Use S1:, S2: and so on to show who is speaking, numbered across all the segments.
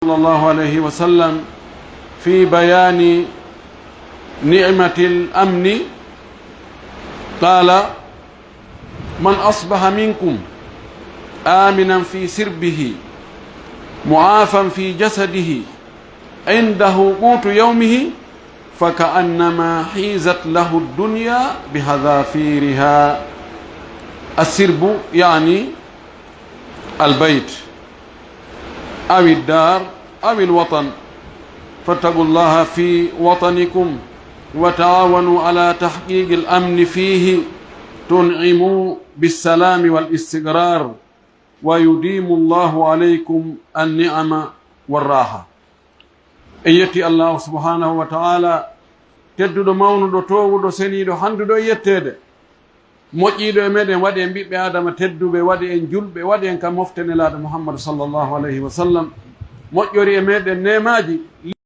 S1: صلى الله عليه وسلم في بيان نعمة الأمن قال: من أصبح منكم آمنا في سربه معافا في جسده عنده قوت يومه فكأنما حيزت له الدنيا بحذافيرها. السرب يعني البيت أو الدار أو الوطن، فاتقوا الله في وطنكم وتعاونوا على تحقيق الأمن فيه تنعموا بالسلام والاستقرار ويديم الله عليكم النعم والراحة. يتي الله سبحانه وتعالى تدد مونو توغو سنيدو handdo yettede moƴƴiɗo e meɗen waɗi en ɓiɓɓe adama tedduɓe, waɗi en julɓe, waɗi en kam moftenelaɗo muhammadu sallllahu alayhi wa sallam. moƴƴori e meɗen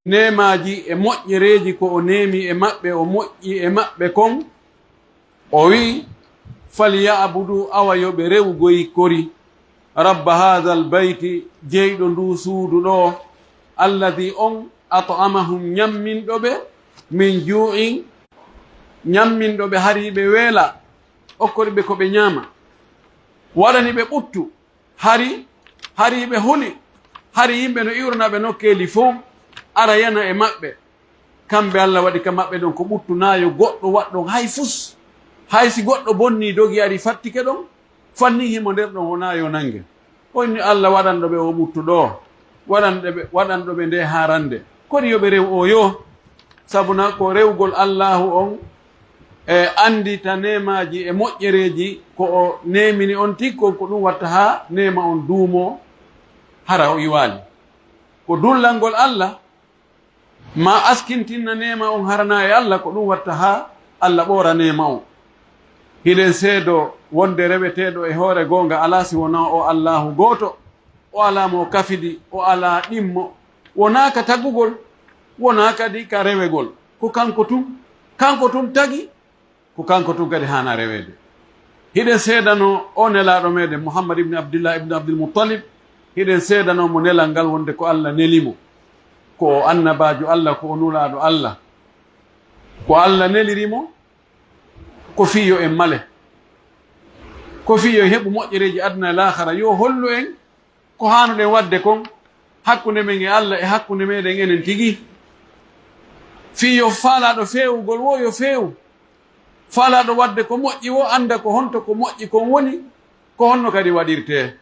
S1: nemaji e moƴƴereji ko o neemi e maɓɓe, o moƴƴi e maɓɓe kon. o wi: falyabudu, awa yoɓe rewgoyi kori rabba hadha al bayti, jeyɗo ndu suudu ɗo, alladi on at'amahum, ñamminɗoɓe min ju'in, ñamminɗoɓe hariɓe weela, okkoriɓe ko ɓe ñaama, waɗani ɓe ɓuttu, hariɓe huli, hari yimɓe no iwranaɓe nokkeeli fof ara yana e maɓɓe. kamɓe Allah waɗi ka maɓɓe ɗon ko ɓuttu naayo goɗɗo waɗɗon hay fus, hay si goɗɗo bonni dogi ari fattike ɗon, fanni himo nder ɗon o naayo nange. onni Allah waɗanɗoɓe o ɓuttu ɗo, waɗanɗoɓe nde harande, kodi yoɓe rew o yo, sabuna ko rewgol Allahu on e andita nemaji e moƴƴereji ko o nemini on tikko, ko ɗum watta ha nema on duumo hara o iwali. ko dullangol Allah ma askintinna nema on harana e Allah, ko ɗum watta ha Allah ɓoora nema o. hiɗen seedo wonde reweteɗo e hoore gonga ala si wona o Allahu goto, o ala mo kafidi, o ala ɗimmo, wona ka tagugol, wona kadi ka rewegol, ko kanko tum tagi, ko kanko tum kadi hana rewede. hiɗen seedano o nelaɗo meɗen Muhammad ibn Abdillah ibn Abdul Muttalib, hiɗen seedano mo nelal ngal wonde ko Allah nelimo, ko o annabajo Allah, ko o nulaɗo Allah, ko Allah nelirimo ko fiyo en male, ko fiyo heɓu moƴƴereji aduna e lahara, yo hollu en ko hanuɗen wadde kon hakkunde men e Allah e hakkunde meɗen enen tigi. fiyo faalaɗo fewugol wo yo feewu, faalaɗo wadde ko moƴƴi wo anda ko honto ko moƴƴi kon woni, ko honno kadi waɗirte.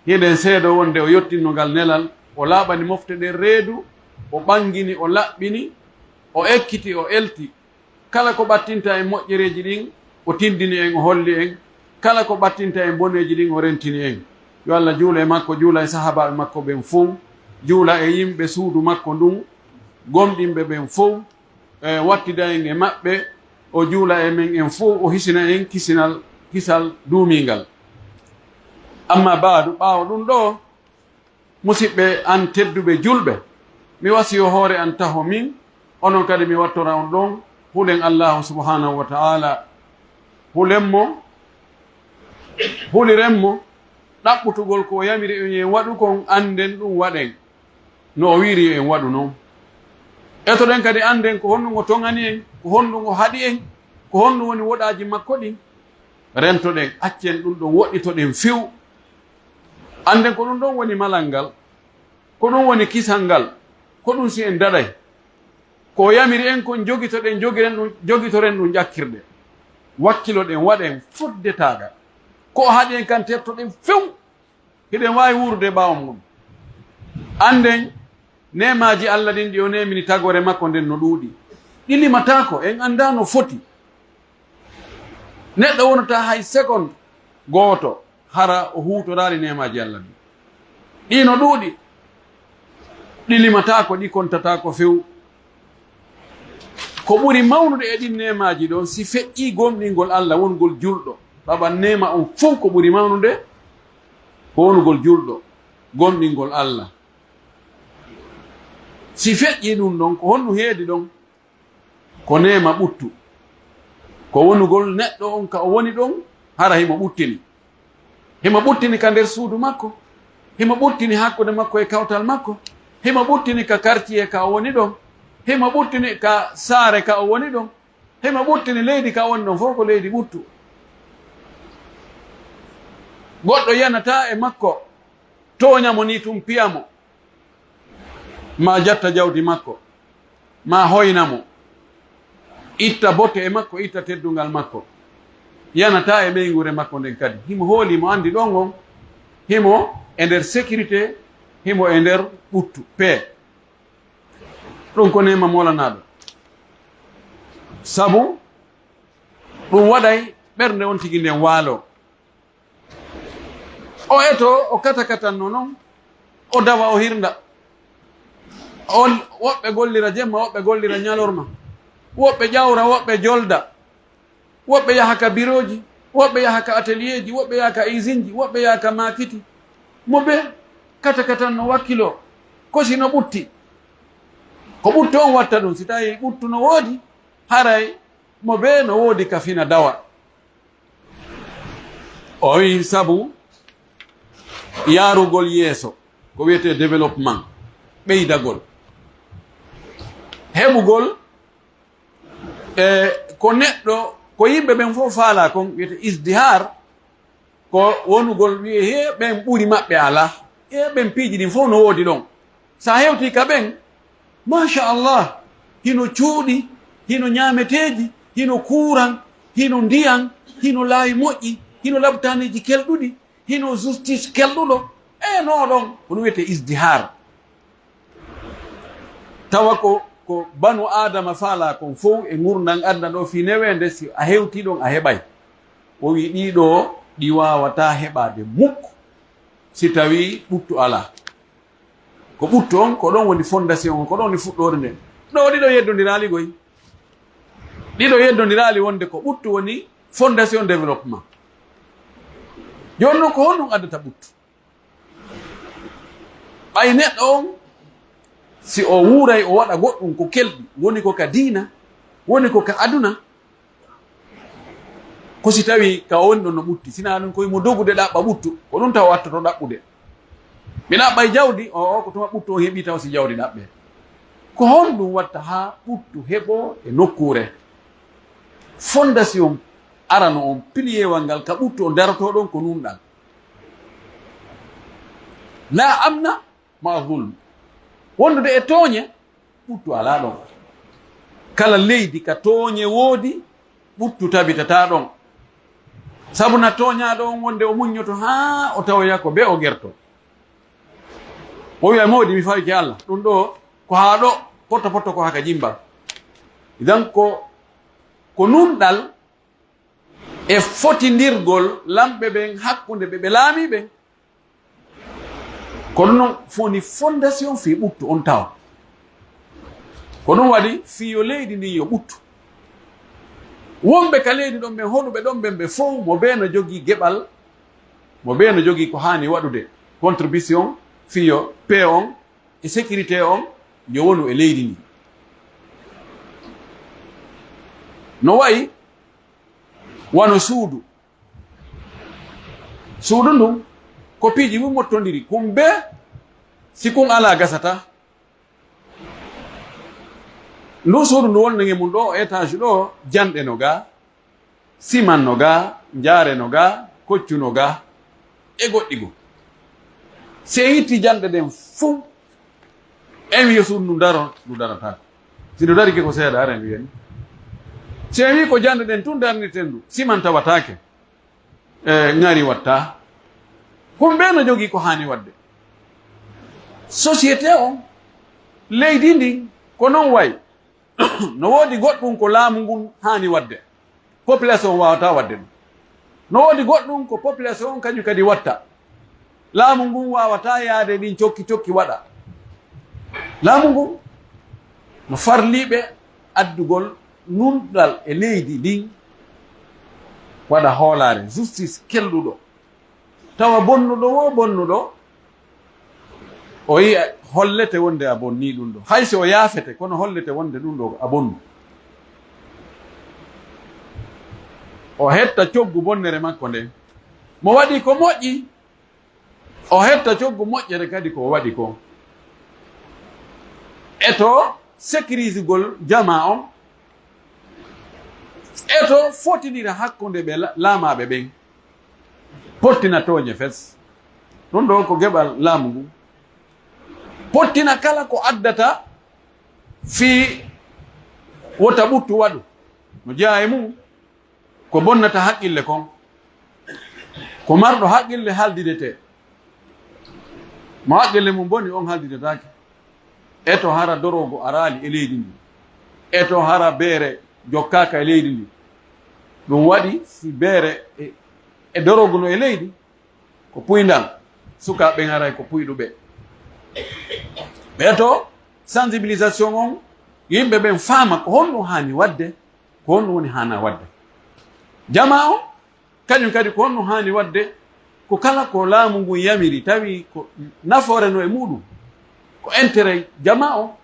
S1: hiɗen seedo wonde o yottinno ngal nelal, o laaɓani mofte ɗen reedu, o ɓangini, o laɓɓini, o ekkiti, o elti. kala ko ɓattinta en moƴƴereji ɗin o tindini en, o holli en. kala ko ɓattinta en boneji ɗin o rentini en. yo Allah juula e makko, juula e sahabaɓe makko ɓen fof, juula e yimɓe suudu makko ndun, gomɗinɓe ɓen fof, wattida en e maɓɓe, o juula e men en fof, o hisina en kisal duumingal. amma baadu, ɓaawo ɗum ɗo, musidɓe an tedduɓe julɓe, mi wasiyo hoore an taho min, onon kadi mi wattora on ɗon hulen Allahu subhanahu wa ta'ala, hulirenmo ɗaɓɓutugol ko yamiri en waɗu kon, anden ɗum waɗen no o wiri en waɗu noon. etoɗen kadi anden ko honɗum o tongani en, ko honɗum o haɗi en, ko honɗum woni woɗaji makko ɗin, rentoɗen, accen ɗum ɗon, woɗɗitoɗen few. anden ko ɗum ɗon woni malal ngal, ko ɗum woni kisal ngal, ko ɗum si en daɗay, ko yamiri en kon jogitoren ɗum ƴakkirɗe, wakkiloɗen, waɗen foddetaga, ko haɗi en kan tettoɗen few, hiɗen wawi wurde ɓawo mum. anden nemaji Allah ɗin ɗi o nemini tagore makko nden no ɗuuɗi, ɗi limatako, en anda no foti. neɗɗo wonata hay seconde goto hara o hutorali nemaji Allah ɗi, ɗi no ɗuuɗi, ɗi limatako, ɗi kontatako few. ko ɓuri mawnude e ɗin nemaji ɗon, si feƴƴi gomɗingol Allah, wongol julɗo, ɓaɓan nema on fof, ko ɓuri mawnude ko wongol julɗo, gomɗingol Allah. si feƴƴi ɗum ɗon, ko honɗum heedi ɗon, ko nema ɓuttu, ko wonugol neɗɗo on ka o woni ɗon, hara himo ɓuttini ka nder suudu makko, himo ɓuttini hakkude makko e kawtal makko, himo ɓuttini ka quartier ka o woni ɗon, himo ɓuttini ka saare ka o woni ɗon, himo ɓuttini leydi ka woni ɗon fof ko leydi ɓuttu. Goɗɗo yanata e makko toñamo ni tum piyamo, ma jatta jawdi makko, ma hoynamo, itta botte e makko, itta teddungal makko, yanata e ɓeygure makko nden kadi. Himo hoolimo andi ɗon on, himo e nder sécurité, himo e nder ɓuttu paix. ɗum ko nema molanaɗo, sabu ɗum waɗay ɓernde on tigi nden waalo. O eto o katakatanno noon, o dawa o hirnda, woɓɓe gollira jemma, woɓɓe gollira ñalorma, woɓɓe ƴawra, woɓɓe jolda, woɓɓe yaha ka biroji, woɓɓe yaha ka atelier ji, woɓɓe yaha ka usine ji, woɓɓe yaha ka makiti. Mo ɓe katakatanno wakkilo kosino ɓutti, ko ɓuttu on watta ɗum. Si tawi ɓuttu no woodi, haray mo ɓe no woodi ka fina dawa. O wi sabu yaarugol yeeso ko wiyete développement, ɓeydagol, heɓugol ko neɗɗo, ko yimɓe ɓen fof faala kon wiyete isdihar, ko wonugol wiye he ɓen ɓuri maɓɓe ala, e ɓen piiji ɗin fof no woodi ɗon. Sa hewti ka ɓen, machallah, hino cuuɗi, hino ñaameteeji, hino kuuran, hino ndiyan, hino laawi moƴƴi, hino labtaneji kelɗuɗi, hino justice kelɗuɗo, e no ɗon ko ɗum wiyete isdihar. Tawa ko banu adama faala kon fof e gurdan adna ɗo fi newende, si a hewti ɗon a heɓay. O wi ɗiɗo ɗi wawata heɓade mukko si tawi ɓuttu ala. Ko ɓuttu on ko ɗon woni fondation on, ko ɗon woni fuɗɗore nden. ɗo ɗiɗo yeddodirali goy, ɗiɗo yeddodirali wonde ko ɓuttu woni fondation développement. joni noon ko honɗum addata ɓuttu. ɓay neɗɗo on si o wuuray o waɗa goɗɗum ko kelɗi, woni ko ka diina, woni ko ka aduna, ko si tawi ka woni ɗon no ɓutti, sina ɗum koye mo dogude ɗaɓɓa ɓuttu, ko ɗum taw wattoto ɗaɓɓude. mi ɗaɓɓay jawdi, o ko tuma ɓuttu o heeɓi taw si jawdi ɗaɓɓe. ko honɗum watta ha ɓuttu heɓo e nokkure. fondation arano on, pilier ngal ka ɓuttu o daroto ɗon ko numɗal. la amna ma zulm, wondude e tooñe ɓuttu ala ɗon. kala leydi ka tooñe woodi, ɓuttu tabitata ɗon. sabu na tooñaɗo on wonde o muññoto ha o tawoya ko be o gerto. o wiya mawdi mi fawiki Allah, ɗum ɗo ko ha ɗo potto potto ko haka jimbal. idan ko numɗal e fotindirgol lamɓe ɓen hakkunde ɓe laami ɓen, ko ɗum noon foni fondation fi ɓuttu on tawa. ko ɗum waɗi fiyo leydi ndi yo ɓuttu. wonɓe ka leydi ɗon ɓen hoɗuɓe ɗon ɓen ɓe fof mo ɓe no jogii geɓal, mo ɓe no jogii ko hani waɗude contribution fiyo paix on e sécurité on yo wonu e leydi ndi. no wayi wano suudu ndun ko piiji wi mottodiri, kum be si kun ala gasata. ndu suudu ndu wonnange mum ɗo étage ɗo, janɗe no ga, siman no ga, jaare no ga, koccu no ga e goɗɗi go. se yitti janɗe ɗen fuu en wiya suudu ndu daro, ndu daratako. si ndu dari ke ko seeɗa ara en wiyani. se wi ko janɗe ɗen tun darnirten ndu, siman tawatake, ngari watta. kumɓe no jogii ko hani wadde. société on, leydi ndi ko noon wayi. no woodi goɗɗum ko laamu ngun hani wadde, population wawata wadde ɗum. no woodi goɗɗum ko population on kañum kadi watta, laamu ngun wawata yaade ɗin cokki cokki waɗa. laamu ngun no farliɓe addugol numɗal e leydi ɗin waɗa hoolare, justice kelɗuɗo. tawa bonnuɗo o yi hollete wonde a bonni ɗum ɗo, hay so o yaafete kono hollete wonde ɗum ɗo a bonnu. o hetta coggu bonnere makko nden, mo waɗi ko moƴƴi o hetta coggu moƴƴere kadi ko waɗi ko. eto sécurise gol jama on eto fotidira hakkunde ɓe laamaɓe ɓen pottina toñe fes ɗum ɗo ko geɓal laamu ngu pottina kala ko addata fi wota ɓuttu waɗu no jeeya e mum ko bonnata haqqille kon ko marɗo haqqille haaldidete mo haqqille mum boni on haaldidetake eto hara dorogo araali e leydi ndi eto hara beere jokkaka e leydi ndi ɗum waɗi si beere e dorogo no e leydi ko puyndal sukaɓe haray ko puyɗuɓe ɓeeto sensibilisation on yimɓe ɓen faama ko honɗum haani wadde ko honɗum woni hana wadde jama o kañum kadi ko honɗum haani wadde ko kala ko laamu ngun yamiri tawi ko nafoore no e muɗum ko intérêt jama o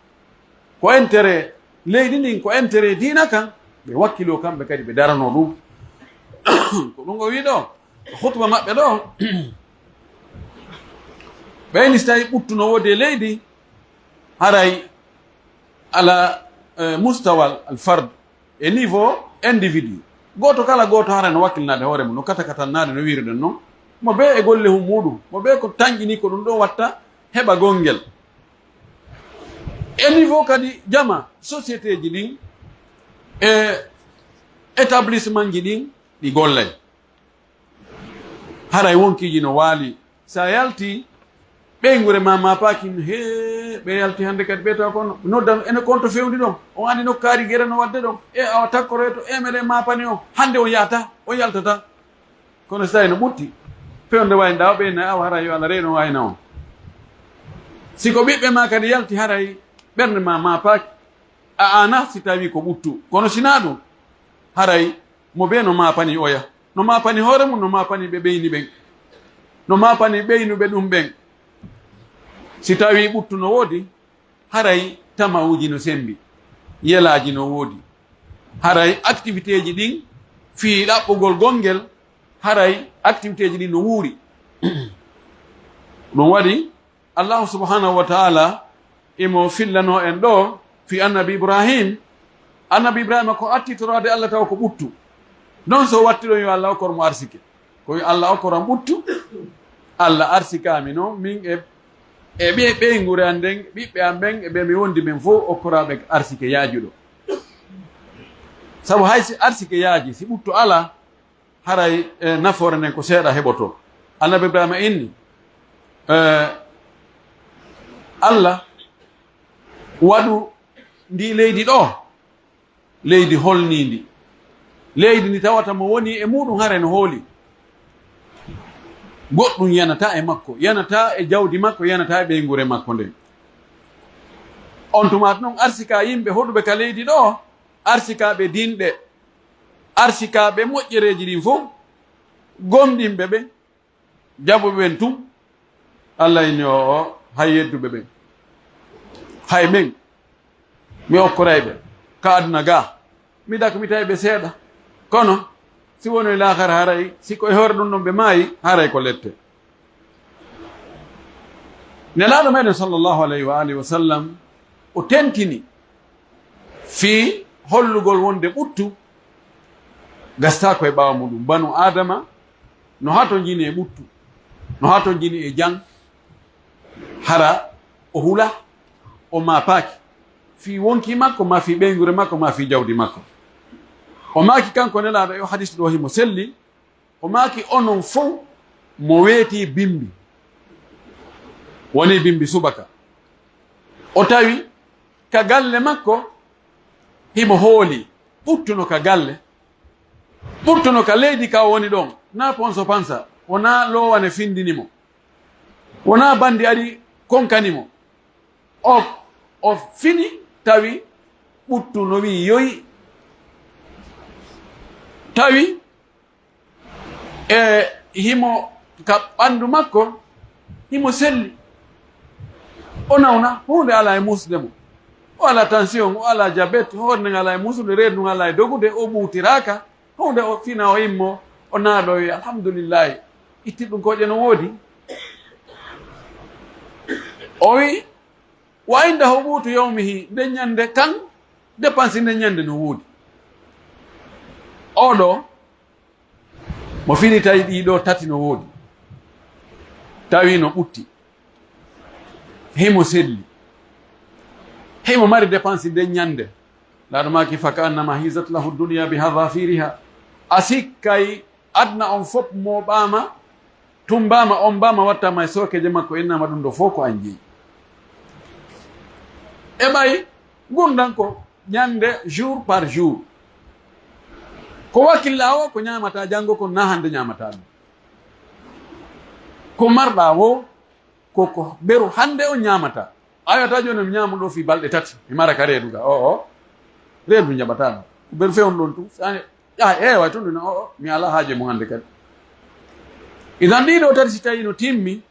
S1: ko intérêt leydi ndin ko intérêt diina kan ɓe wakkilo kamɓe kadi ɓe darano ɗum ko ɗum o wi ɗo hutba maɓɓe ɗo ɓeyni so tawi ɓuttu no woodi e leydi haray ala mustawal al fard e niveau individu goto kala goto hara no wakkilnade hoore mum no katakatannade no wiruɗen noon mo ɓe e golle hum muɗum mo ɓe ko tañƴini ko ɗum ɗo watta heɓa gonngel e niveau kadi jama société ji ɗin e établissement ji ɗin ɗi gollay haray wonkiji no waali sa yalti ɓeygure ma pakin he ɓe yalti hannde kadi ɓeyta kono noddan ene konto fewndi ɗon on andi nokkaari gere no wadde ɗon e awa takkoroy to meɗen mapani o hannde on yahata on yaltata kono so tawi no ɓutti fewnde wayni ɗawa ɓeyna awa haray yo Allah reyno wayna on siko ɓiɓɓe ma kadi yalti haray ɓernde ma paaki a ana si tawi ko ɓuttu kono sina ɗum haray mo ɓe no mapani oya no mapani hoore mum no mapani ɓe ɓeyni ɓen no mapani ɓeynuɓe ɗum ɓen si tawi ɓuttu no woodi haray tamawuji no sembi yelaji no woodi haray activité ji ɗin fii ɗaɓɓugol gonngel haray activité ji ɗin no wuuri ɗum waɗi allahu subhanahu wa taala imo fillano en ɗo fi annabi ibrahima ko attitorade allah taw ko ɓuttu non so wattiɗon yo allah okkor mo arsike koyo allah okkoran ɓuttu allah arsikami noon min e ɓeygure an nden ɓiɓɓe am ɓen e ɓe mi wondi men fof okkoraɓe arsike yaajuɗo sabu hay si arsike yaaji si ɓuttu ala haray nafoore nden ko seeɗa heɓoto annabi ibrahima inni allah waɗu ndi leydi ɗo leydi holnindi leydi ndi tawata mo woni e muɗum hare no hooli goɗɗum yanata e makko yanata e jawdi makko yanata e ɓeygure makko nden on tumata noon arsika yimɓe hoɗuɓe ka leydi ɗo arsikaɓe dinɗe arsikaɓe moƴƴereji ɗin fof gomɗinɓe ɓe jaɓuɓe ɓen tum allah ini o hay yedduɓe ɓen hay ɓen mi okkorayɓe ka aduna ga mi daka mi tawi ɓe seeɗa kono si woni e lahara haray siko e hoore ɗum ɗon ɓe maayi haray ko lette nelaɗo meɗen sallllahu alayhi wa alihi wa sallam o tentini fii hollugol wonde ɓuttu gasta koye ɓawa muɗum banu adama no hato jini e ɓuttu no hato jini e jang hara o hula o mapaki fi wonki makko ma fi ɓeygure makko ma fi jawdi makko o maaki kanko nelaɗo e o hadis ɗo himo selli o maaki onon fof mo weeti bimbi woni bimbi subaka o tawi ka galle makko himo hooli ɓuttuno ka galle ɓuttuno ka leydi ka woni ɗon na ponso pansa wona lowane findinimo wona bandi ari konkanimo o fini tawi ɓuttu no wi yoyi tawi e himo ka ɓandu makko himo selli o nawna hunde ala e musde mo o ala tension o ala diabete hoore nde ala e musude reedu ndu ala e dogude o ɓuutiraka hunde o fina o immo o naaɗo e alhamdoulillahi itti ɗum koƴe no woodi o wi wa indahu qutu yawmihi nde ñande kan dépense nde ñande no woodi oɗo mo fini tawi ɗiɗo tati no woodi tawi no ɓutti himo selli himo mari dépense nde ñande laaɗo maki fa ka annama hisat lahu dunia bi hadafiriha a sikkay adna on fof mo ɓama tumbama on mbama wattama e sokeje makko innama ɗum ɗo fof ko an jeeyi e ɓay gundan ko ñande jour par jour ko wakkilla o ko ñamata janggo ko na hande ñamata ɗum ko marɗa wo koko ɓeru hande o ñamata ayata joni mi ñamu ɗo fi balɗe tati mi mara ka reedu ga o reedu jaɓata ɗum ko ɓeru fewon ɗon tu sane ƴa ewa toon ɗuna o mi ala haaje mo hande kadi idan ɗiɗo tati si tawi no timmi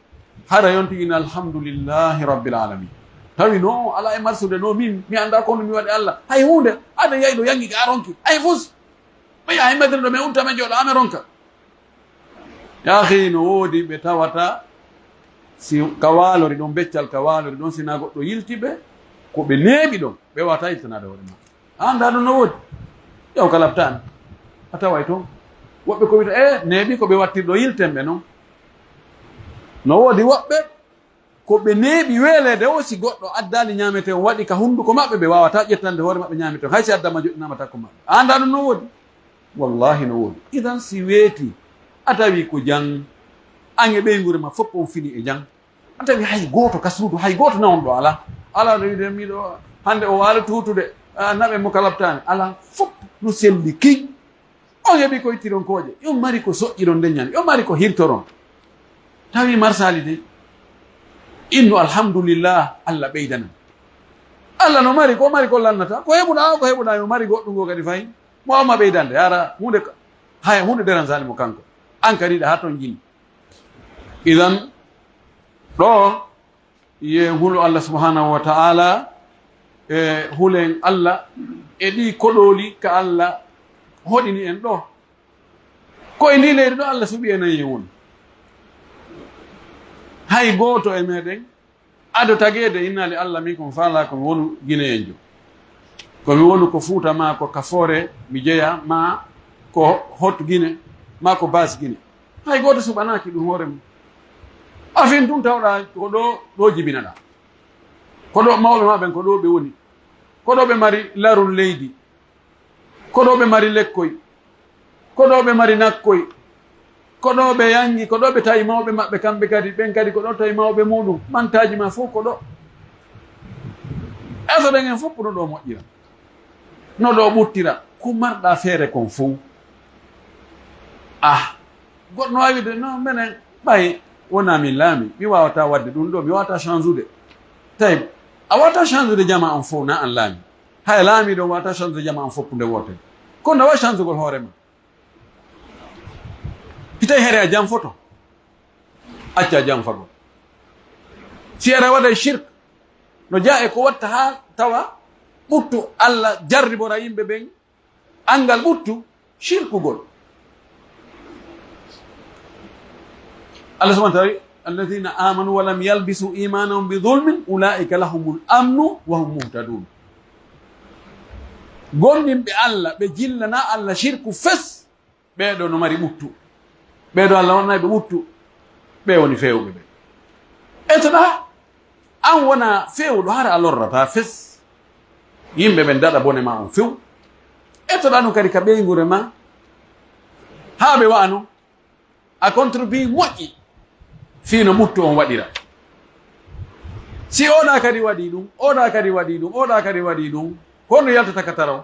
S1: hara yontigina alhamdulillahi rabbil alamin tawi no ala e marsude no min mi anda kono mi waɗi allah hay hunde aɗa yayi ɗo yangi ga ronki ay fus ɓaya hay madre ɗo mi untame jooɗo ame ronka yahi no woodi ɓe tawata si kawalori ɗon beccal kawalori ɗon sina goɗɗo yiltiɓe ko ɓe neeɓi ɗon ɓe wawata yiltanade hoore ma anda ɗum no woodi ƴew ka labtani a taway toon woɓɓe ko wiyta neeɓi ko ɓe wattirɗo yiltenɓe noon no woodi woɓɓe ko ɓe neeɓi weelede o si goɗɗo addali ñamete o waɗi ka hunnduko maɓɓe ɓe wawata ƴettande hoore maɓɓe ñamete hay si addama joɗɗinama takko maɓɓe anda ɗum no woodi wallahi no woodi idan si weeti a tawi ko jang an e ɓeygure ma fof on fini e jang a tawi hay gooto ka suudu hay gooto nawon ɗo ala ala ɗo wide miɗo hande o waala tutude naɓe mo kalabtani ala fof no selli kiñ on heeɓi ko ittironkoje yon mari ko soƴƴiron ndeñan yon mari ko hirtoron tawi marsali de innu alhamdulillah allah ɓeydanan allah no mari ko mari ko lannata ko heɓuɗa ko heɓuɗa yo mari goɗɗungo kadi fayi mo amma ɓeydande yara hunde hay hunde dérangeani mo kanko an kadiɗa ha toon jini idan ɗo ye hulo allah subhanahu wa taala e hulen allah e ɗi koɗoli ka allah hoɗini en ɗo koye ndi leydi ɗo allah suɓi e nayi won hay gooto e meɗen ado tagede innali allah min komi faala komi wonu guinéen jo komi wonu ko fuuta ma ko kafoore mi jeeya ma ko hot guine ma ko base guine hay gooto suɓanaki ɗum hoore mum afin ɗum tawɗa ko ɗo jibinaɗa ko ɗo mawɓe maɓen ko ɗo ɓe woni ko ɗo ɓe mari larol leydi ko ɗo ɓe mari lekkoy ko ɗo ɓe mari nakkoy ko ɗo ɓe yangi ko ɗo ɓe tawi mawɓe maɓɓe kamɓe kadi ɓen kadi ko ɗo tawi mawɓe muɗum mantaji ma fof ko ɗo esoɗen en fof no ɗo moƴƴira no ɗo ɓuttira ko marɗa feere kon fof goɗɗo wawide no minen ɓay wona min laami mi wawata wadde ɗum ɗo mi wawata change ude tawi a wawata change ude jama on fof na an laami hay laami ɗo wawata change ude jama on fof nde wotere kono no wawi change ugol hoorema si tawi here a jam foto acca jam fagol si ara waɗa shirk no jaa e ko watta ha tawa ɓuttu allah jarribora yimɓe ɓen angal ɓuttu shirkugol allah subahana tawi alladina amanu walam yalbisu imanahum bi dulmin ulaika lahumul amnu wa hum muhtadun gonɗinɓe allah ɓe jillana allah shirku fes ɓeɗo no mari ɓuttu ɓeɗo allah wonnayi ɓe ɓuttu ɓe woni fewɓe ɓe etoɗa an wona fewɗo hara a lorrata fes yimɓe ɓen daɗa bone ma on few etoɗa ɗum kadi ka ɓeygure ma ha ɓe wano a contribue moƴƴi fino ɓuttu on waɗira si oɗa kadi waɗi ɗum oɗa kadi waɗi ɗum oɗa kadi waɗi ɗum ko no yaltata ka taraw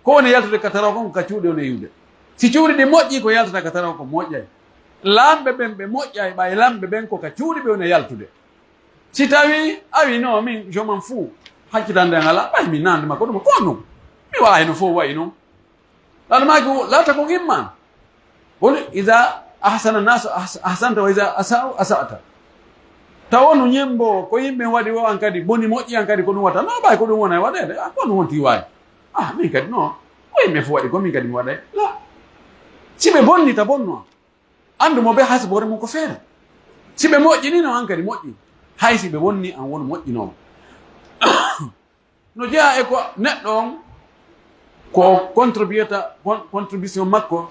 S1: ko woni yaltude ka taraw kon ka cuuɗe one yiwde si cuuɗi ɗi moƴƴi ko yaltata ka taraw ko moƴƴay lamɓe ɓen ɓe moƴƴay ɓay lamɓe ɓen ko ka cuuɗi ɓe one yaltude si tawi awi no min je m'en fous hakkitande en ala ɓay min nandema ko ɗum ko ɗum mi wawi no fof wayi noon ɗaɗa maki laata ko imman woni ida ahsana nasu ahsanta wa ida asa'u asa'ta taw no ñembo ko yimɓe waɗi o an kadi boni moƴƴi an kadi ko ɗum watta no ɓay ko ɗum wona e waɗede ko ɗum wonti wawi min kadi non o yimɓe fof waɗi ko min kadi mi waɗay la si ɓe bonni ta bonno andu mo ɓe hayso hoore mum ko feere si ɓe moƴƴinino an kadi moƴƴi hay si ɓe wonni an woni moƴƴinomo no jeeya e ko neɗɗo on ko contribution makko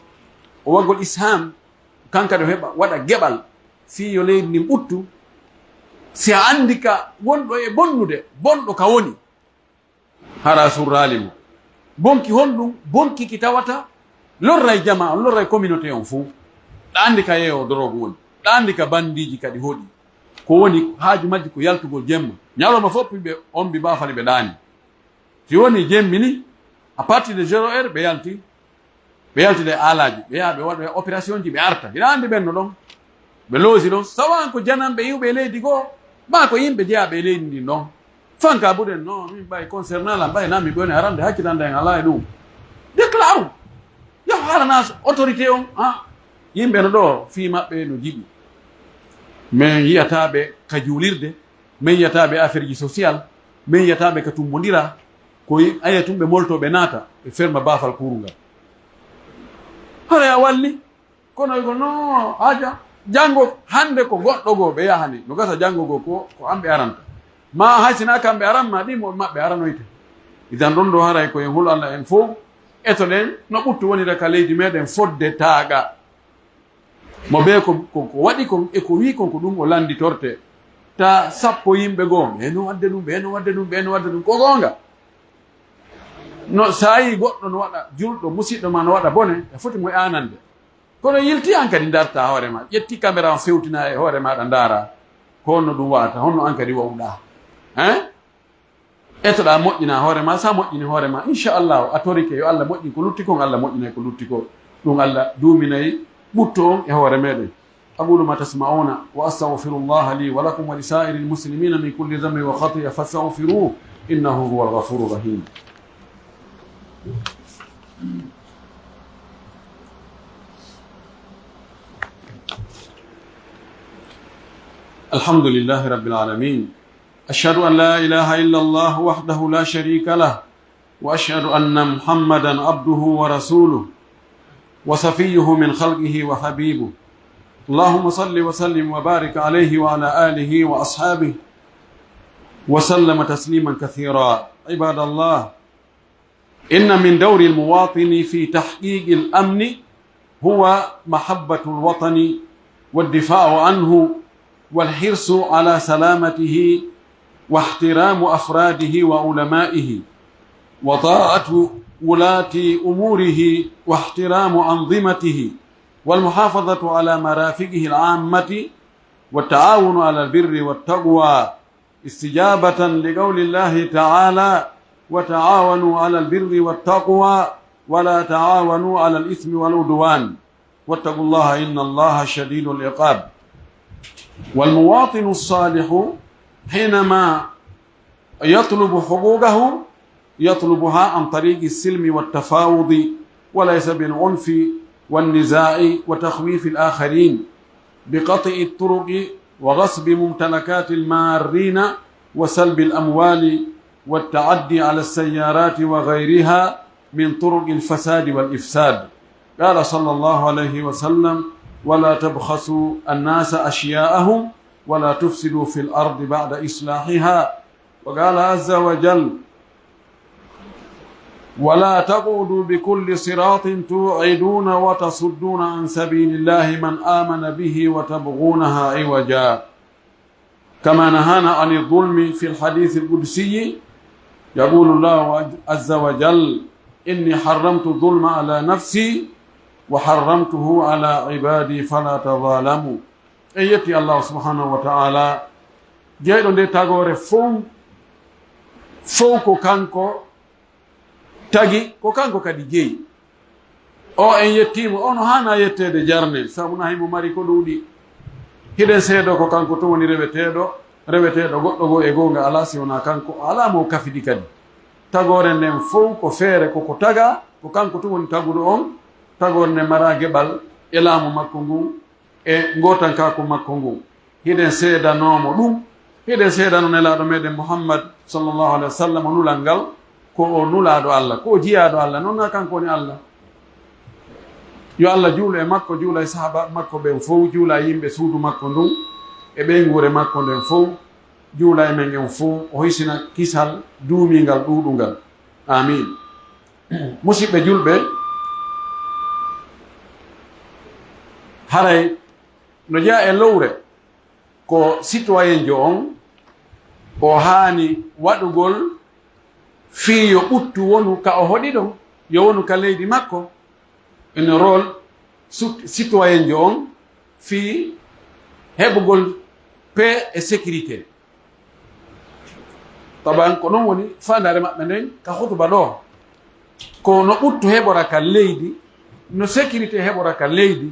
S1: o waggol isham kankade o heɓa waɗa geɓal fi yo leydi ndin ɓuttu si a andi ka wonɗo e bonnude bonɗo ka woni hara surrali mo bonki honɗum bonki ki tawata lorra e jama on lorra e communauté on fou ɗa andi ka yeeyo drogue woni ɗa andi ka bandiji kadi hoɗi ko woni haaju majji ko yaltugol jemma ñalawma fof ɓe on mbi baafali ɓe ɗaani si woni jemmi ni à partir de 0 heure ɓe yaltide alaji ɓe yaha ɓe waɗa opération ji ɓe arta hiɗa andi ɓenno ɗon ɓe loosi ɗon sawan ko jananɓe yiwɓe e leydi goo ma ko yimɓe jeeyaɓe e leydi ndin ɗon fanka ɓuɗen non min ɓay concernant la ɓay nami ɓoni arande hakkitande en ala e ɗum déclare yaho harana autorité on yimɓe no ɗo fi maɓɓe no jiɗi min yiyataɓe ka juulirde min yiyataɓe affaire ji social min yiyataɓe ka tumbodira ko aya tumɓe moltoɓe naata ɓe ferma baafal kurungal hara a walli kono ko non haja janngo hande ko goɗɗo goo ɓe yahani no gasa janngo goo ko hamɓe aranta ma haysina kamɓe aranma ɗi mo maɓɓe aranoyte idan ɗon ɗo haray koyen hul allah en fof eto ɗen no ɓuttu wonira ka leydi meɗen fodde taaga mo ɓe ko waɗi kon e ko wi kon ko ɗum o landitorte ta sappo yimɓe goo ɓeno wadde ɗum ɓeno wadde ɗum ɓeno wadde ɗum ko gonga no sa yi goɗɗo no waɗa julɗo musidɗo ma no waɗa bone e foti mo anande kono yilti an kadi darta hoore ma ƴetti caméra on fewtina e hoore maɗa ndaara ko honno ɗum wawata honno an kadi wawɗa etoɗa moƴƴina hoore ma sa moƴƴini hoore ma inchallahu a torike yo allah moƴƴin ko lutti kon allah moƴƴinay ko lutti ko ɗum allah duuminayi ɓutto on e hoore meɗen aqulu ma tasma'una wa astaghfirullah li wa lakum wa li sa'iri lmuslimina min kulli dhanbin wa khati'a fastaghfiruhu innahu huwa alghafuru rahim الحمد لله رب العالمين أشهد أن لا إله إلا الله وحده لا شريك له وأشهد أن محمدا عبده ورسوله وصفيه من خلقه وحبيبه اللهم صل وسلم وبارك عليه وعلى آله وأصحابه وسلم تسليما كثيرا عباد الله إن من دور المواطن في تحقيق الأمن هو محبة الوطن والدفاع عنه والحرص على سلامته واحترام أفراده وعلمائه وطاعة ولاة أموره واحترام أنظمته والمحافظة على مرافقه العامة والتعاون على البر والتقوى استجابة لقول الله تعالى وتعاونوا على البر والتقوى ولا تعاونوا على الإثم والعدوان واتقوا الله إن الله شديد العقاب. والمواطن الصالح حينما يطلب حقوقه يطلبها عن طريق السلم والتفاوض وليس بالعنف والنزاع وتخويف الآخرين بقطع الطرق وغصب ممتلكات المارين وسلب الأموال والتعدي على السيارات وغيرها من طرق الفساد والإفساد. قال صلى الله عليه وسلم ولا تبخسوا الناس أشياءهم ولا تفسدوا في الأرض بعد إصلاحها. وقال عز وجل ولا تقعدوا بكل صراط توعدون وتصدون عن سبيل الله من آمن به وتبغونها عوجا. كما نهانا عن الظلم في الحديث القدسي يقول الله عز وجل إني حرمت الظلم على نفسي وحرمته على عبادي فلا تظالموا. يتي الله سبحانه وتعالى جيدون دي تاغوري فوكو كانكو tagi ko kanko kadi jeeyi o en yettimo ono hana yettede jarne sabu nahimo mari ko ɗuuɗi hiɗen seedo ko kanko to woni reweteɗo goɗɗo go e gonga ala si wona kanko ala mo kafidi kadi tagore nden fof ko feere koko taga ko kanko to woni taguɗo on tagore nden mara geɓal e laamu makko ngu e gotankako makko ngu hiɗen seedanomo ɗum hiɗen seedano nelaɗo meɗen Muhammad sallllahu alayhi wa sallam nulal ngal ko o nulaaɗo Allah ko o jiyaɗo Allah noon na kanko woni Allah. yo Allah juulo e makko juula e sahaba makko ɓen fof juula yimɓe suudu makko ndun e ɓe nguure makko nden fof juula e men en fuu o hisina kisal duumingal ɗuuɗungal amin musidɓe julɓe haray no jeeya e lowre ko citoyen jo on o haani waɗugol fii yo ɓuttu wonu ka o hoɗi ɗon yo wonu ka leydi makko ene rôle citoyen jo on fii heɓugol paix et sécurité taban ko noon woni fandare maɓɓe nden ka hutuba ɗo ko no ɓuttu heɓora ka leydi no sécurité heɓora ka leydi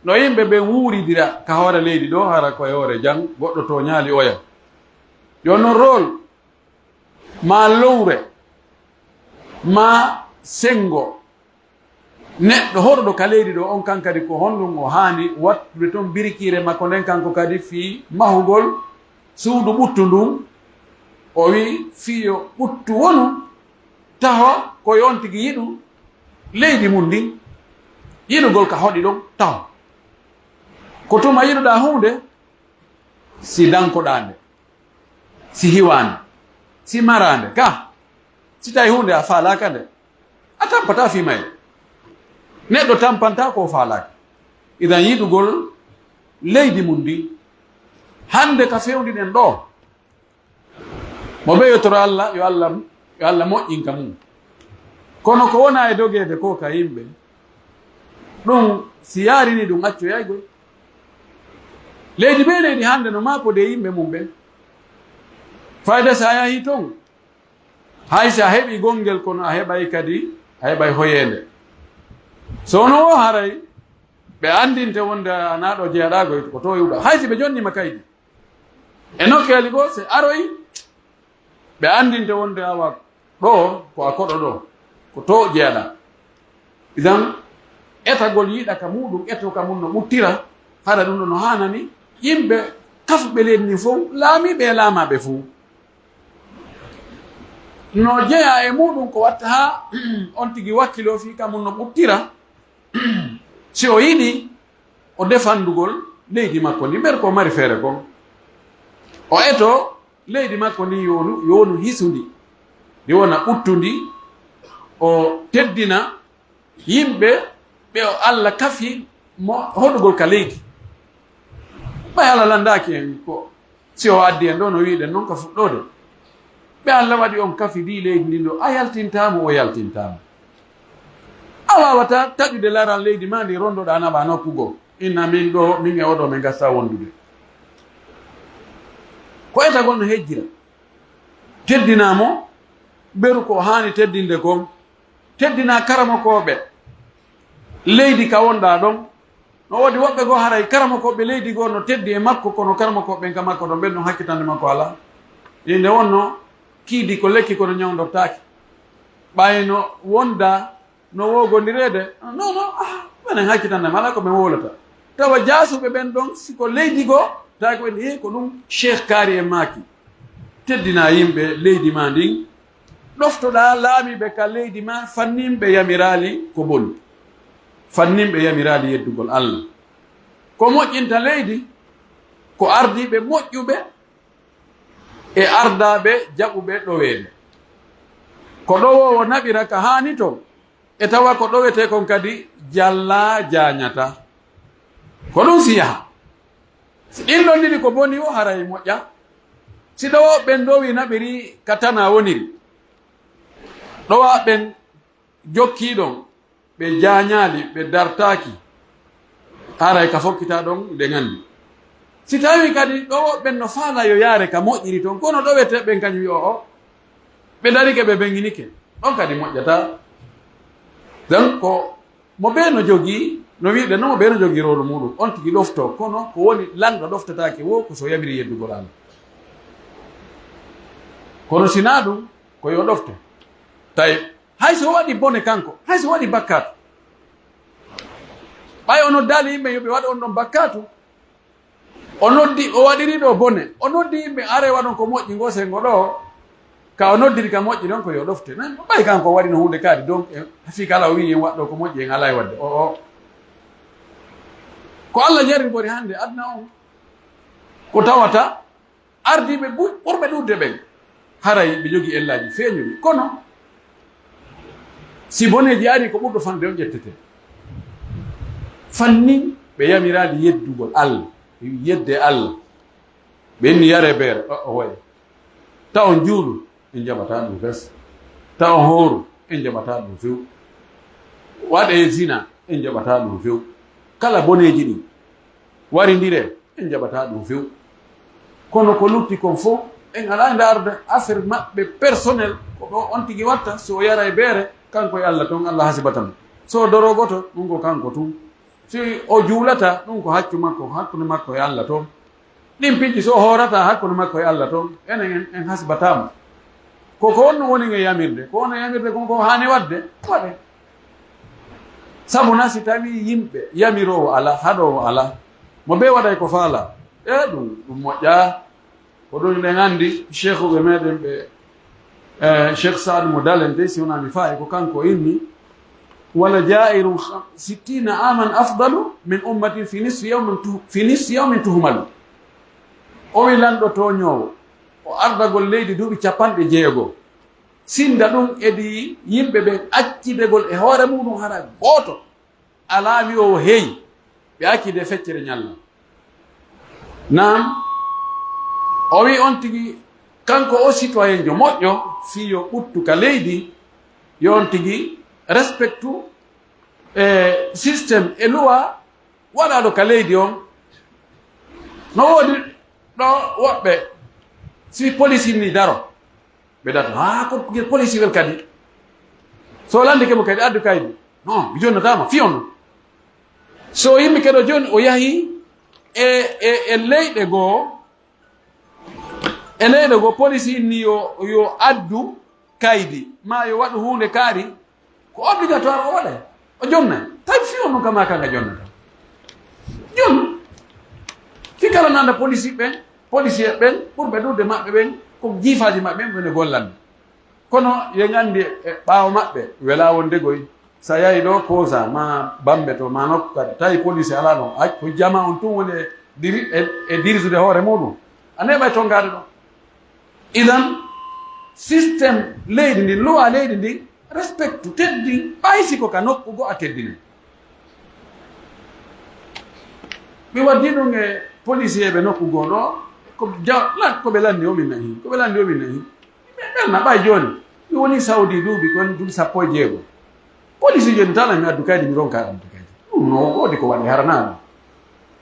S1: no yimɓe ɓe wuuridira ka hoore leydi ɗo hara koye hoore jang goɗɗo to ñaali oya yo no rôle ma lowre ma sengo neɗɗo hoɗoɗo ka leydi ɗo on kan kadi ko honɗum o haani wattude toon birikire makko nden kanko kadi fii mahugol suudu ɓuttu ndun o wi fiyo ɓuttu wonu taho koye on tigi yiɗu leydi mum ndin yiɗugol ka hoɗi ɗon taho ko tuma yiɗuɗa hunde si dankoɗa nde si hiwande si marande ka si tawi hunde a faalaka nde a tampata fimayde neɗɗo tampanta ko faalaka idan yiɗugol leydi mum ndi hande ka fewdiɗen ɗo mo ɓe yotoro Allah yo Allah moƴƴinka mum kono ko wona e dogede ko ka yimɓe ɗum si yarini ɗum accoyaygoy leydi ɓe leydi hande no maapode yimɓe mum ɓen fayda sa yahi toon hay sa heɓi gongel kono a heɓay kadi a heɓay hoyende so wono o haray ɓe andinte wonde anaɗo jeeyaɗagoy ko to yiwɗa hay si ɓe jonnima kaydi e nokkeli goo se aroyi ɓe andinte wonde awa ɗo ko a koɗo ɗo ko to jeeyaɗa idan etagol yiɗa ka muɗum eto ka mum no ɓuttira haɗa ɗum ɗo no hanani yimɓe kafuɓe leydi ni fof laamiɓe e laamaɓe fuu no jeeya e muɗum ko watta ha on tigi wakkilo fi ka mum no ɓuttira si o yiɗi o defandugol leydi makko ndi ɓer ko mari feere kon o eto leydi makko ndi yowonu hisundi ndi wona ɓuttundi o teddina yimɓe ɓe o Allah kafi mo hoɗugol ka leydi ɓay Allah landaki en ko si o addi en ɗo no wiɗen noon ka fuɗɗode ɓe Allah waɗi on kafi ndi leydi ndin ɗo a yaltintamo o yaltintamo a wawata taƴude laral leydi ma ndi rondoɗa naɓa nokkugo inna min ɗo min e oɗo min gasta wondude ko etagol no hejjira teddinamo ɓeru ko hani teddinde kon teddina karamakoɓe leydi ka wonɗa ɗon no wodi woɓɓe goo haray karamakoɓe leydi goo no teddi e makko kono karamakoɓe ka makko ɗo ɓen no hakkitande makko ala inde wonno kiidi ko lekki kono ñawdortaki ɓayno wonda no wogodirede non ɓenen hakkitande mala ko ɓe wolata tawa jasuɓe ɓen ɗon siko leydi goo tawi ko ɓen ko ɗum cheikh kaari e maaki teddina yimɓe leydi ma ndin ɗoftoɗa laamiɓe ka leydi ma fanninɓe yamirali ko boni fanninɓe yamirali yeddugol Allah ko moƴƴinta leydi ko ardiɓe moƴƴuɓe e ardaɓe jaɓuɓe ɗoweede ko ɗowowo naɓira ka hani ton e tawa ko ɗowete kon kadi jalla jañata ko ɗum si yaha si ɗinɗon ɗiɗi ko boni o haray moƴƴa si ɗowo ɓen ɗowi naɓiri ka tana woniri ɗowa ɓen jokkiɗon ɓe jañali ɓe dartaki haray ka fokkita ɗon ɗe gandi si tawi kadi ɗowo ɓen no faala yo yaare ka moƴƴiri toon kono ɗowete ɓen kañum wi o ɓe darike ɓe ɓenginike ɗon kadi moƴƴata donc ko mo ɓe no jogii no wiɗe no mo ɓe no jogii rolu muɗum on tigi ɗofto kono ko woni lanɗo ɗoftatake wo ko so yamiri yeddugol Allah kono sina ɗum ko yo ɗofte tawi hay so waɗi bone kanko hay so waɗi bakkatu ɓay o noddali yimɓe yoɓe waɗa on ɗon bakkatu o noddi o waɗiri ɗo bone o noddi yimɓe are waɗon ko moƴƴi ngo sengo ɗo ka o noddiri ka moƴƴi ɗon ko yo ɗofte nan ɓay kanko waɗino hunde kaadi donc fi kala o wi en waɗɗo ko moƴƴi en ala e wadde o ko Allah jarri bori hande adna on ko tawata ardiɓe ɓurɓe ɗurde ɓen haray ɓe jogii ellaji feeñuɗi kono si boneji ari ko ɓurɗo fande on ƴettete fanni ɓe yamirade yeddugol Allah yedde Allah ɓenni yare beere o wayi taw on juuɗu en jaɓata ɗum fes taw on hooru en jaɓata ɗum few waɗe zina en jaɓata ɗum few kala boneji ɗi warindire en jaɓata ɗum few kono ko lutti kon fof en ala ndarde affaire maɓɓe personnel ko ɗo on tigi watta so yara e beere kanko e Allah toon Allah hasibatam so dorogoto ɗum ko kanko tum si o juulata ɗum ko haccu makko hakkude makko e Allah toon ɗin pijji so hoorata hakkude makko e Allah toon enen en hasibatama koko onno woni e yamirde ko ono yamirde konko hani wadde waɗe sabu na si tawi yimɓe yamirowo ala haɗowo ala mo ɓe waɗay ko faala ɗum moƴƴa ko ɗum ɗen anndi cheikh uɓe meɗen ɓe cheikh saad mo dalen de si wonami faayi ko kanko inni wala jairum 60 aman afdalu min ummatin fi nisfi yawmin tuhumalu o wi lanɗo toñowo o ardagol leydi duuɓi 60 sinda ɗum edi yimɓe ɓe accidegol e hoore muɗum hara gooto alaa wi o heeyi ɓe accide feccere ñalla nam o wi on tigi kanko o citoyen jo moƴƴo fi yo ɓuttuka leydi yo on tigi respectu systéme e loi waɗaɗo ka leydi on no woodi ɗo woɓɓe si police ni daro ɓe dato ko police wel kadi so landi kemo kadi addu kaydi non mi jonnatama fiyon no so yimɓe keɗo joni o yahi e leyɗe goo police ni yo addu kaydi ma yo waɗu hunde kaari ko obligatoire o waɗa o jonna tawi fiyon no kama kanga jonnata jon fi kala nanda policier ɓen ɓurɓe ɗurde maɓɓe ɓen ko jiifaji maɓɓe ɓen ɓene gollande kono yen anndi e ɓaawo maɓɓe wela wondegoy sa yahi ɗo kosa ma bambe to ma nokku kadi tawi police ala ɗon ko jama on tun woni e dirisude hoore muɗum a neɓay tongade ɗon idan systéme leydi ndi loi leydi ndi respectu teddi ɓaysi ko ka nokku go a teddine mi waddi ɗum e policier ɓe nokku goo ɗo ko ɓe lanndi omin nahi ɓelna ɓay jooni mi woni saudi duuɓi kon duuɓi 16 police joni tala mi addu kaydi mi ronka addu kaydi ɗum no woodi ko waɗi haranaɗo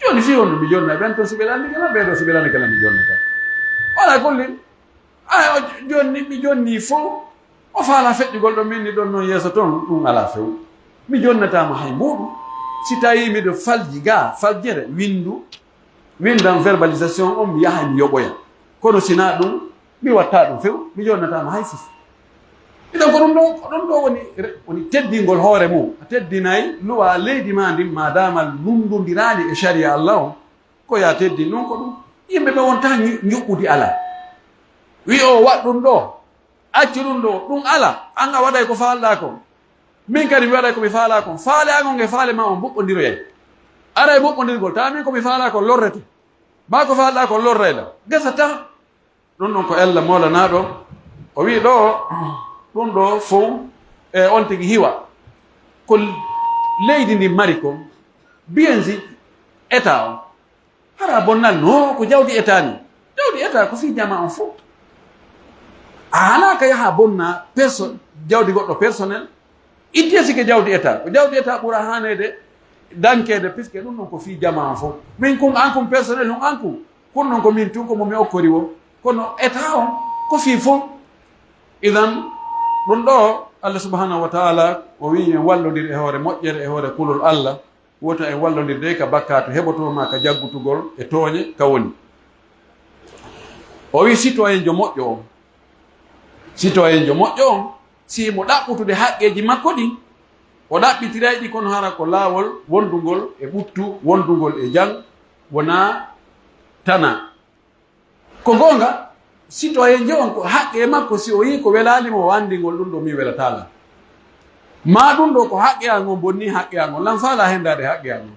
S1: joni fi on ɗum mi jonna ɓen toon si ɓe lanndi kala ɓeɗo si ɓe lanndi kala mi jonnata wala gollin jonni mi jonni fof o faala feƴƴugol ɗo minni ɗon noon yeeso toon ɗum ala few mi jonnatama hay mbuɗum si tawi miɗo falji faljere windan verbalisation on mi yaha mi yoɓoya kono sina ɗum mi watta ɗum few mi jonnatama hay fof iɗon ko ɗum ɗo woni teddingol hoore mum a teddinayi luwa leydi ma ndin madama lundundirani e sharia Allah o ko ya teddin ɗum ko ɗum yimɓe ɓe wonta ñuɓɓudi ala wi o waɗ ɗum ɗo acci ɗum ɗo ɗum ala an a waɗay ko faalɗa kon min kadi mi waɗay komi faala kon faale angon e faale ma on ɓuɓɓodiroyay ara e ɓuɓɓodirgol tawa min komi faala kon lorrete ma ko faalɗa kon lorrayla gesa ta ɗum ɗon ko Allah molanaɗo o wi ɗo ɗum ɗo fof e on tigi hiwa ko leydi ndi mari ko biyensi état o hara bonnal no ko jawdi état ni jawdi état ko fi jama on fof ala ka yaha bonna jawdi goɗɗo personnel itte sike jawdi état ko jawdi état ɓura hanede dankede puisque ɗum ɗon ko fi jama on fof min kum an kum personnel ɗum an kum kono noon ko min tun ko momi okkori o kono état o ko fi fof idan ɗum ɗo Allah subhanahu wa taala o wi en wallodir e hoore moƴƴere e hoore kulol Allah wota en wallodirde ka bakkatu heɓotoma ka jaggutugol e tooñe ka woni o wi citoyen jo moƴƴo on si mo ɗaɓɓutude haqqeji makko ɗi o ɗaɓɓitiray ɗi kono hara ko laawol wondugol e ɓuttu wondugol e jang wona tana ko gonga citoyen jo on ko haqqe makko si o yi ko welanimo wandigol ɗum ɗo mi welatala ma ɗum ɗo ko haqqe an on bonni haqqe an on lan faala hendade haqqe an on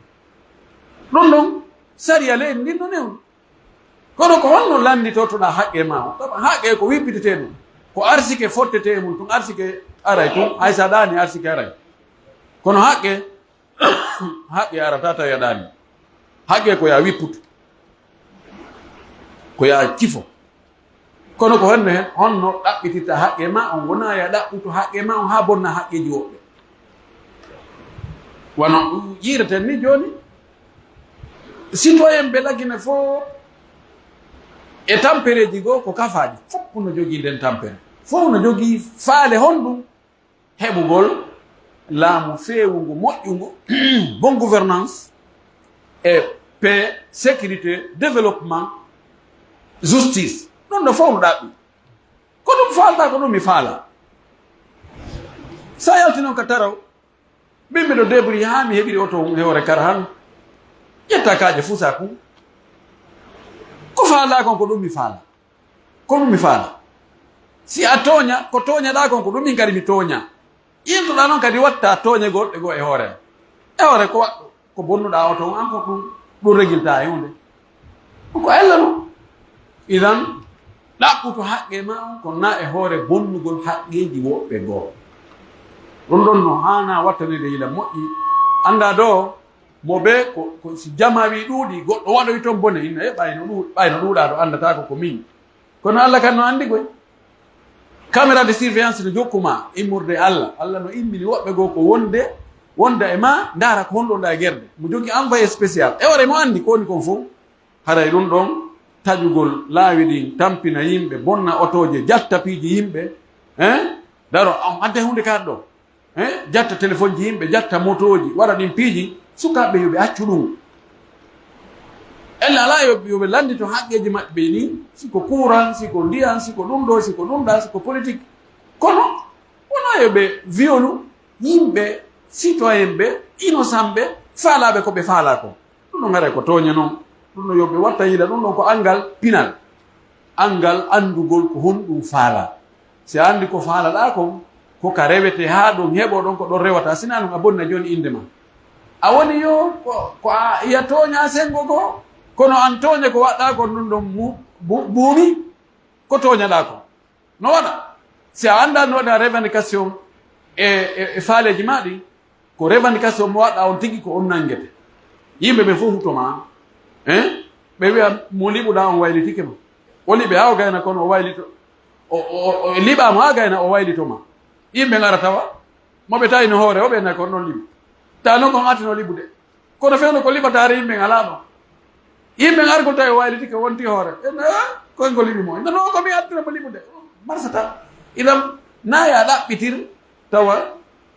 S1: ɗum ɗon sariya leydi ndin ɗo newni kono ko honno landitotoɗa haqqe ma tawa haqqe ko wippitete ɗum ko arsike fottete mum tun arsike aray tun hay sa ɗani arsike aray kono haqqe haqqe arata tawi a ɗani haqqe ko ya wipputu ko ya cifo kono ko honno hen honno ɗaɓɓititta haqqe ma on wona ya ɗaɓɓutu haqqe ma on ha bonna haqqeji woɓɓe wono ƴireten ni joni citoyen ɓe lagine fo e tampereji goo ko kafaji fof no jogii nden tampere fof no jogii faale honɗum heɓugol laamu feewungu moƴƴungu bon gouvernance e paix sécurité développement justice ɗum ɗo fof no ɗaɓɓi ko ɗum faalta ko ɗum mi faala sa yalti noon ka taraw ɓimɓe ɗo débri ha mi heɓiri oto hewre kara han ƴetta kaaƴe fusa kum ko faala kon ko ɗum mi faala ko ɗum mi faala si a tooña ko tooñaɗa kon ko ɗum min kadi mi tooña intuɗa noon kadi watta tooñe goɗɗe goo e hoore ko waɗɗo ko bonnuɗa o toon an ko ɗum régilta e hunde ko ella ɗum idan ɗaɓɓuto haqqe ma on ko na e hoore bonnugol haqqeji woɓɓe goo ɗum ɗon no hana wattanede yila moƴƴi anda ɗo mo ɓe ko si jama wi ɗuuɗi goɗɗo waɗoy toon bone inna e ɓayno ɗuuɗa ɗo andata ko min kono allah kan no andi goy caméra de surveillance no jokkuma immurde allah no immini woɓɓe goo ko wonda e ma ndaara ko honɗonɗa e guerde mo jogui envoyé spécial e ore mo andi ko woni kon fof haray ɗum ɗon taƴugol laawi ɗin tampina yimɓe bonna otoje jatta piiji yimɓe daro adde hunde kaat ɗo jatta téléphone ji yimɓe jatta motoji waɗa ɗin piiji sukaɓe yoɓe accu ɗum ella ala yoɓe landito haqqeji maɓɓe ni siko courant siko ndiyan siko ɗum ɗo siko ɗum ɗa siko politique kono wona yoɓe violu yimɓe citoyen ɓe innocent ɓe faalaɓe koɓe faala ko ɗum ɗo gara ko tooña noon ɗum ɗo yoɓe watta yiɗa ɗum ɗon ko angal pinal angal andugol ko honɗum faala si a andi ko faalaɗa kon ko ka rewete ha ɗum heɓo ɗon ko ɗon rewata sina ɗum a bonna joni inde ma a woni yo ko a iya tooña sengo goo kono an tooña ko waɗɗa kon ɗum ɗon buumi ko tooñaɗa ko no waɗa si a anda no waɗa revendication e faaleji ma ɗi ko revendication mo waɗɗa on tigui ko on nangete yimɓe ɓe fof hutoma ɓe wiya mo liɓuɗa on waylitike ma o liɓe ha o gayna kono o waylito o liɓama ha gayna o waylitoma yimɓe gara tawa moɓe tawi no hoore o ɓenna kon ɗon liɓu ta noon kon attino liɓude kono fewno ko liɓatare yimɓe ngalaɗo yimɓe gargol tawi o waylitike wonti hoore koye ngo liɓi mo no komi attiramo liɓude marsata idan naya ɗaɓɓitir tawa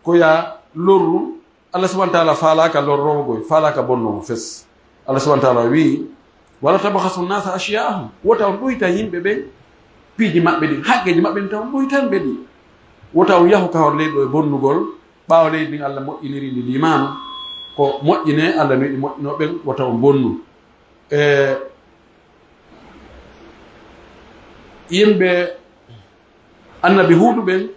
S1: ko ya lorru allah subahana taala faalaka lorrowogoy faalaka bonnomo fes allah subahana taala wi wala tabahasu nnasa asiyahum wota on ɗuyta yimɓe ɓe piiji maɓɓe ɗi haqqeji maɓɓe ɗi taw on ɗuytan ɓe ɗi wota on yahu kawar leydi ɗo e bonnugol ɓaawa leydi ndin allah moƴƴiniri ndi limanu ko moƴƴine allah no yiɗi moƴƴinoɓen wota on bonnu yimɓe annabi huuɗu ɓen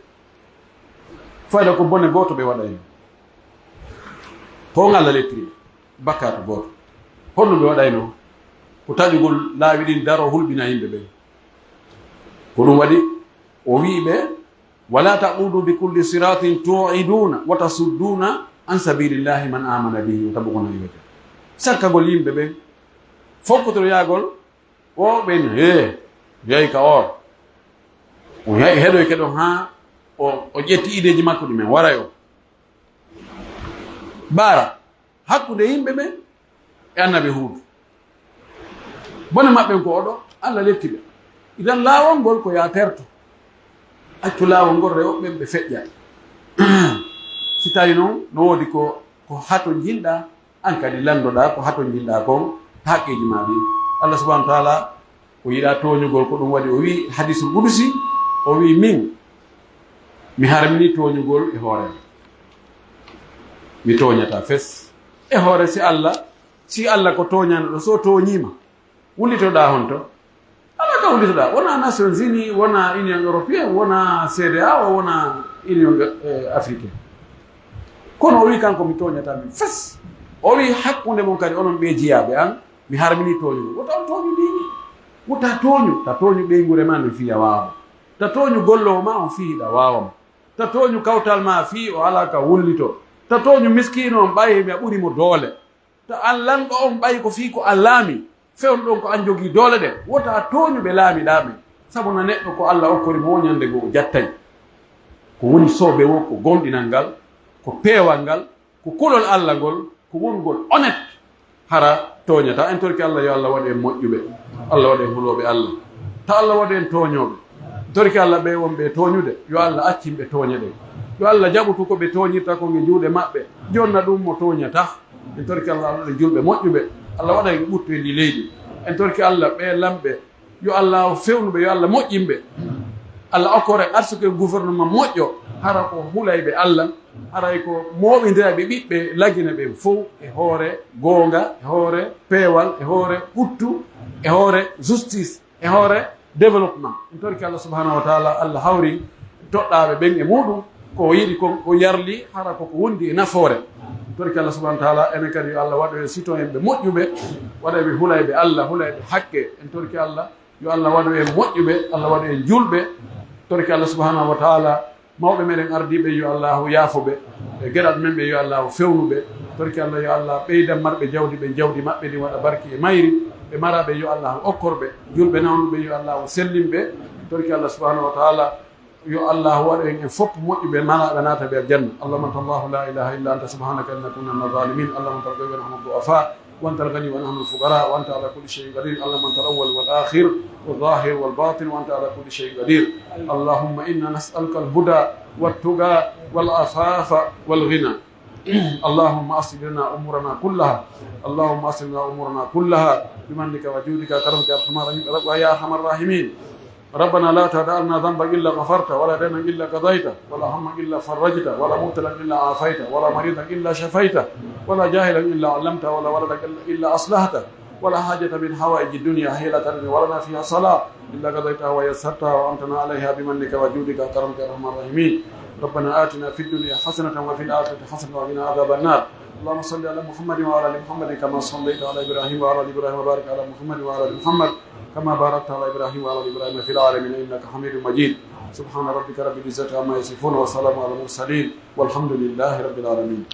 S1: fayda ko bone gooto ɓe waɗa hen ton allah lettiri bakkatu gooto honno ɓe waɗayno ko taƴugol laawi ɗin daro hulɓina yimɓe ɓen ko ɗum waɗi o wiiɓe wala taqudu bi kulli siratin tuiduna wa tasudduna an sabilillahi man amana bihi tabugona yiwete sakkagol yimɓe ɓen fokkotoro yaagol o ɓen yeyi ka or o heɗoyke ɗon ha o ƴetti ideji makko ɗumen waray o baara hakkude yimɓe ɓen e annabi huudu bone maɓɓen ko oɗo allah letti ɓe idan laawol ngol ko ya terto accu laawol ngol rewɓeɓen ɓe feƴƴa si tawi noon no woodi ko hato jinɗa an kadi landoɗa ko hato jinɗa kon haqqeji ma ɗi allah subahana taala o yiɗa toñugol ko ɗum waɗi o wi hadisul qudusi o wi min mi harmini toñugol e hoore mi toñata fes e hoore si allah ko toñanoɗo so toñima wullitoɗa hon to ala ka wullitoɗa wona nations unis wona union européen wona cda o wona union africain kono o wi kanko mi toñata min fes o wi hakkude mon kadi onon ɓe jiyaɓe an mi harmini toñugol wota on toñi ndini wuta toñu ɓeygure ma no fiya wawa ta toñu gollowo ma on fiiɗa wawama ta toñu kawtal ma fi o ala ka wullito ta toñu miskino on ɓayi mi a ɓurimo doole ta allanɗo on ɓayi ko fii ko allaami fewn ɗon ko an jogii doole ɗe wota toñu ɓe laamiɗaɓe sabu no neɗɗo ko Allah okkori mo ñande goo jattay ko woni soobe wo ko gonɗinal ngal ko peewal ngal ko kulol Allah ngol ko wongol honnête hara toñata en torki Allah yo Allah waɗe en moƴƴuɓe Allah waɗe en huloɓe Allah ta Allah waɗe en toñoɓe torki Allah ɓe wonɓe toñude yo Allah accimɓe toña ɗen yo Allah jaɓutu ko ɓe toñirta ko nge juuɗe maɓɓe jonna ɗum mo toñata en torki Allah waɗe julɓe moƴƴuɓe Allah waɗa en ɓuttu e ndi leydi en torki Allah ɓe lamɓe yo Allah fewnuɓe yo Allah moƴƴinɓe Allah okkore arsuke gouvernement moƴƴo hara ko hulayɓe Allah haray ko moɓidiraɓe ɓiɓɓe lagina ɓe fof e hoore goonga e hoore peewal e hoore ɓuttu e hoore justice e hoore développement en torki Allah subahanahu wa taala Allah hawri toɗɗaɓe ɓen e muɗum ko yiɗi ko yarli hara koko wondi e nafoore en torki Allah subahanahu wa taala enen kadi yo Allah waɗo e citoyen ɓe moƴƴuɓe waɗaɓe hulayɓe Allah hulayɓe haqqe en torki Allah yo Allah waɗo e moƴƴuɓe Allah waɗo e julɓe torki Allah subahanahu wa taala mawɓe meɗen ardiɓe yo allahu yaafoɓe e geɗal men ɓe yo allahu fewnuɓe torki Allah yo Allah ɓeydan marɓe jawdi ɓe jawdi maɓɓe ɗi waɗa barki e mayri ɓe maraɓe yo allahu okkorɓe julɓe nawnuɓe yo allahu sellimɓe torki Allah subahanahu wa taala yo allahu waɗo en fof moƴƴuɓe manaɓe naata ɓe aljanna allahumma anta allahu la ilaha illa anta subhanaka inna kunna min adh-dhalimin allahumma anta al-ghani wa nahnu ad-du'afa وأنت الغني ونحن الفقراء وأنت على كل شيء قدير اللهم أنت الأول والآخر والظاهر والباطن وأنت على كل شيء قدير اللهم إنا نسألك الهدى والتقى والعفاف والغنى اللهم أصلح لنا أمورنا كلها اللهم أصلح لنا أمورنا كلها بمنك وجودك وكرمك يا أرحم الراحمين ربنا لا تدع لنا ذنبا الا غفرته ولا دينا الا قضيته ولا هما الا فرجته ولا مبتلا الا عافيته ولا مريضا الا شفيته ولا جاهلا الا علمته ولا ولدا الا اصلحته ولا حاجه من حوائج الدنيا هي لك ولنا فيها صلاه الا قضيتها ويسرتها وامتنا عليها بمنك وجودك وكرمك يا ارحم الراحمين ربنا آتنا في الدنيا حسنه وفي الاخره حسنه وقنا عذاب النار اللهم صل على محمد وعلى ال محمد كما صليت على ابراهيم وعلى ال ابراهيم وبارك على محمد وعلى ال محمد كما باركت على إبراهيم وعلى إبراهيم في العالمين إنك حميد مجيد سبحان ربك رب العزة عما يصفون وسلام على المرسلين والحمد لله رب العالمين.